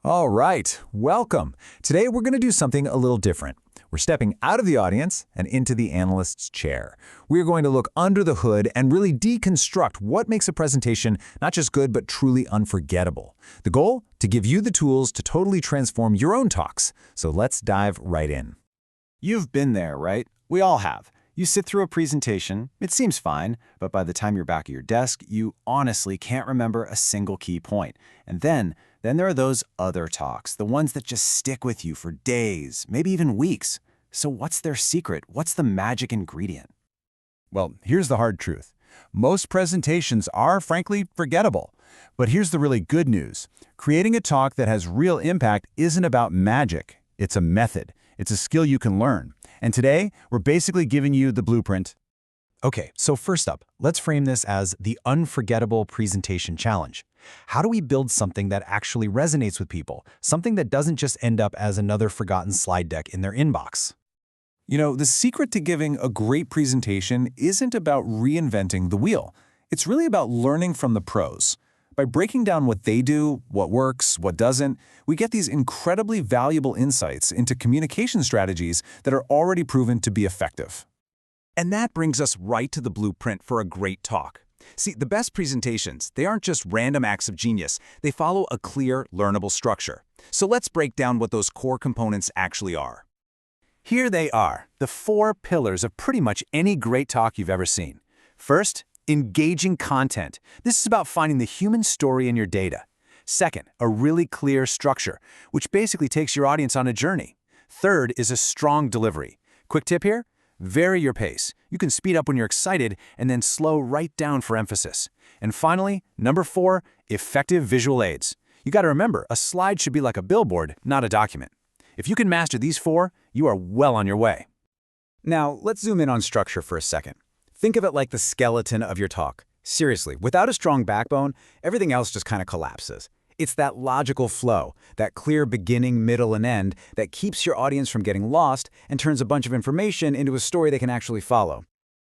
All right, welcome. Today we're going to do something a little different. We're stepping out of the audience and into the analyst's chair. We're going to look under the hood and really deconstruct what makes a presentation not just good but truly unforgettable. The goal? To give you the tools to totally transform your own talks. So let's dive right in. You've been there, right? We all have. You sit through a presentation, it seems fine, but by the time you're back at your desk, you honestly can't remember a single key point. And then there are those other talks, the ones that just stick with you for days, maybe even weeks. So what's their secret? What's the magic ingredient? Well, here's the hard truth. Most presentations are, frankly, forgettable. But here's the really good news. Creating a talk that has real impact isn't about magic. It's a method. It's a skill you can learn. And today, we're basically giving you the blueprint. Okay, so first up, let's frame this as the unforgettable presentation challenge. How do we build something that actually resonates with people, something that doesn't just end up as another forgotten slide deck in their inbox? You know, the secret to giving a great presentation isn't about reinventing the wheel. It's really about learning from the pros. By breaking down what they do, what works, what doesn't, we get these incredibly valuable insights into communication strategies that are already proven to be effective. And that brings us right to the blueprint for a great talk. See, the best presentations, they aren't just random acts of genius. They follow a clear, learnable structure. So let's break down what those core components actually are. Here they are, the 4 pillars of pretty much any great talk you've ever seen. First, engaging content. This is about finding the human story in your data. Second, a really clear structure, which basically takes your audience on a journey. Third is a strong delivery. Quick tip here? Vary your pace. You can speed up when you're excited and then slow right down for emphasis. And finally, number 4, effective visual aids. You got to remember, a slide should be like a billboard, not a document. If you can master these 4, you are well on your way. Now, let's zoom in on structure for a second. Think of it like the skeleton of your talk. Seriously, without a strong backbone, everything else just kind of collapses. It's that logical flow, that clear beginning, middle, and end that keeps your audience from getting lost and turns a bunch of information into a story they can actually follow.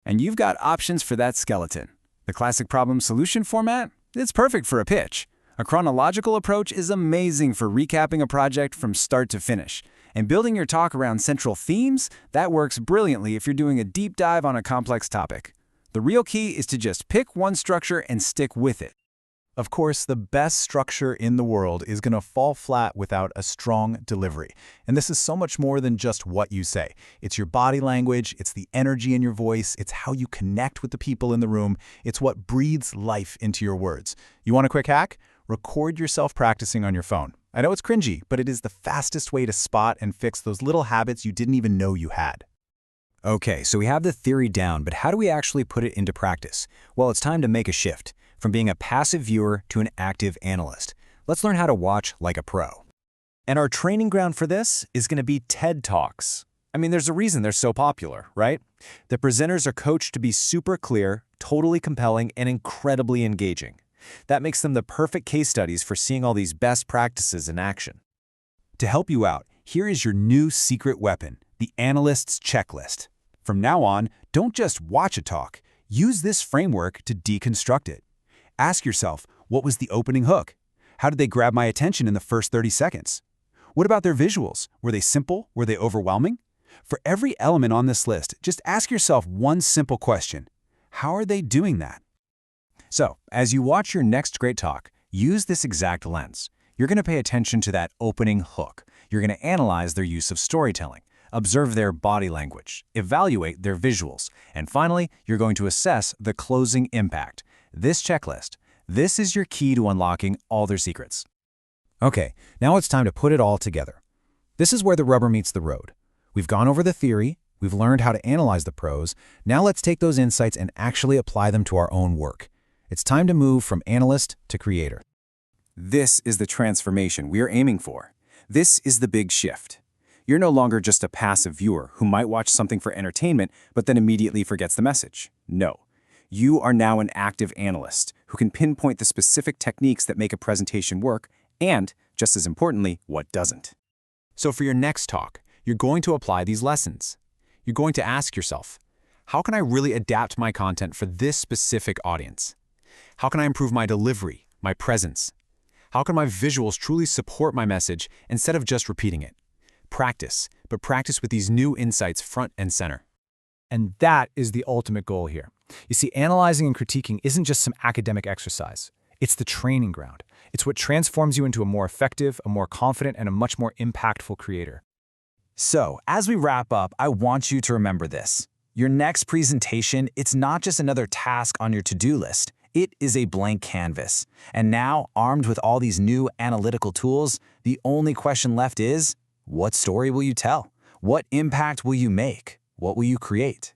And you've got options for that skeleton. The classic problem-solution format? It's perfect for a pitch. A chronological approach is amazing for recapping a project from start to finish. And building your talk around central themes? That works brilliantly if you're doing a deep dive on a complex topic. The real key is to just pick one structure and stick with it. Of course, the best structure in the world is going to fall flat without a strong delivery. And this is so much more than just what you say. It's your body language, it's the energy in your voice, it's how you connect with the people in the room, it's what breathes life into your words. You want a quick hack? Record yourself practicing on your phone. I know it's cringy, but it is the fastest way to spot and fix those little habits you didn't even know you had. Okay, so we have the theory down, but how do we actually put it into practice? Well, it's time to make a shift. From being a passive viewer to an active analyst. Let's learn how to watch like a pro. And our training ground for this is going to be TED Talks. I mean, there's a reason they're so popular, right? The presenters are coached to be super clear, totally compelling, and incredibly engaging. That makes them the perfect case studies for seeing all these best practices in action. To help you out, here is your new secret weapon, the analyst's checklist. From now on, don't just watch a talk. Use this framework to deconstruct it. Ask yourself, what was the opening hook? How did they grab my attention in the first 30 seconds? What about their visuals? Were they simple? Were they overwhelming? For every element on this list, just ask yourself one simple question. How are they doing that? So, as you watch your next great talk, use this exact lens. You're going to pay attention to that opening hook. You're going to analyze their use of storytelling, observe their body language, evaluate their visuals, and finally, you're going to assess the closing impact. This checklist, this is your key to unlocking all their secrets. Okay, now it's time to put it all together. This is where the rubber meets the road. We've gone over the theory, we've learned how to analyze the pros, now let's take those insights and actually apply them to our own work. It's time to move from analyst to creator. This is the transformation we are aiming for. This is the big shift. You're no longer just a passive viewer who might watch something for entertainment but then immediately forgets the message. No. You are now an active analyst who can pinpoint the specific techniques that make a presentation work and, just as importantly, what doesn't. So for your next talk, you're going to apply these lessons. You're going to ask yourself, how can I really adapt my content for this specific audience? How can I improve my delivery, my presence? How can my visuals truly support my message instead of just repeating it? Practice, but practice with these new insights front and center. And that is the ultimate goal here. You see, analyzing and critiquing isn't just some academic exercise. It's the training ground. It's what transforms you into a more effective, a more confident, and a much more impactful creator. So, as we wrap up, I want you to remember this. Your next presentation, it's not just another task on your to-do list. It is a blank canvas. And now, armed with all these new analytical tools, the only question left is, what story will you tell? What impact will you make? What will you create?